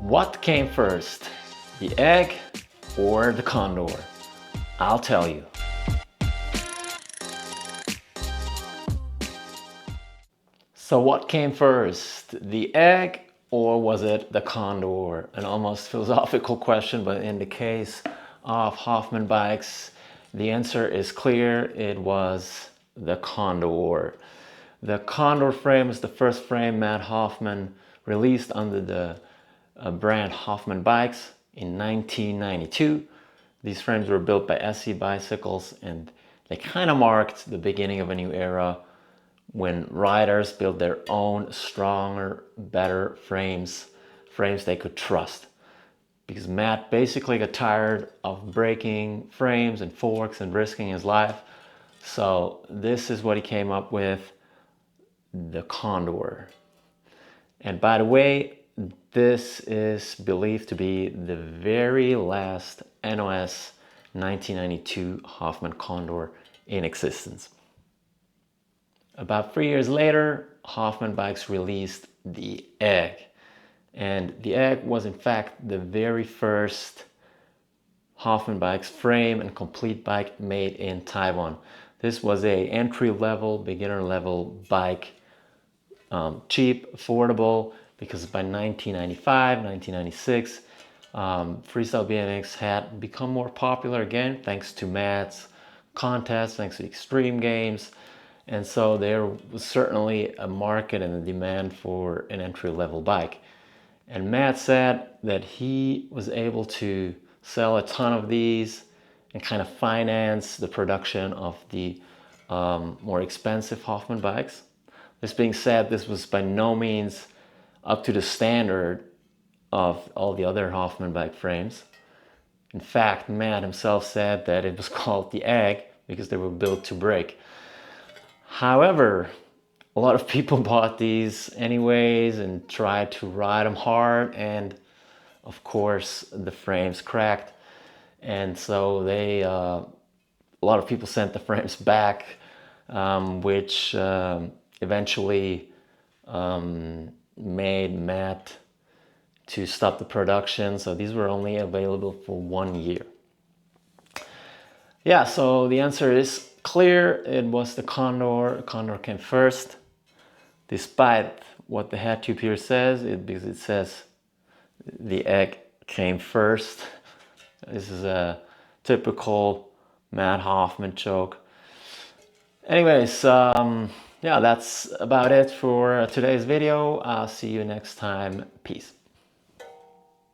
What came first, the egg or the condor? I'll tell you. So what came first, the egg or was it the condor? An almost philosophical question, but in the case of Hoffman Bikes, the answer is clear. It was the Condor. The Condor frame is the first frame Matt Hoffman released under the brand Hoffman Bikes in 1992. These frames were built by SC Bicycles and they kind of marked the beginning of a new era when riders built their own stronger, better frames they could trust. Because Matt basically got tired of breaking frames and forks and risking his life. So this is what he came up with, the Condor. And by the way, this is believed to be the very last NOS 1992 Hoffman Condor in existence. About 3 years later, Hoffman Bikes released the Egg. And the Egg was in fact the very first Hoffman Bikes frame and complete bike made in Taiwan. This was a entry-level, beginner-level bike, cheap, affordable, because by 1995, 1996, freestyle BMX had become more popular again thanks to Matt's contests, thanks to extreme games. And so there was certainly a market and a demand for an entry-level bike. And Matt said that he was able to sell a ton of these and kind of finance the production of the more expensive Hoffman bikes. This being said, this was by no means up to the standard of all the other Hoffman bike frames. In fact, Matt himself said that it was called the Egg because they were built to break. However, a lot of people bought these anyways and tried to ride them hard, and of course the frames cracked, and so a lot of people sent the frames back, which eventually made Matt to stop the production. So these were only available for 1 year. Yeah, so the answer is clear. It was the Condor. Condor came first, despite what the head tube here says, because it says the Egg came first. This is a typical Matt Hoffman joke. Anyways, yeah, that's about it for today's video. I'll see you next time. Peace.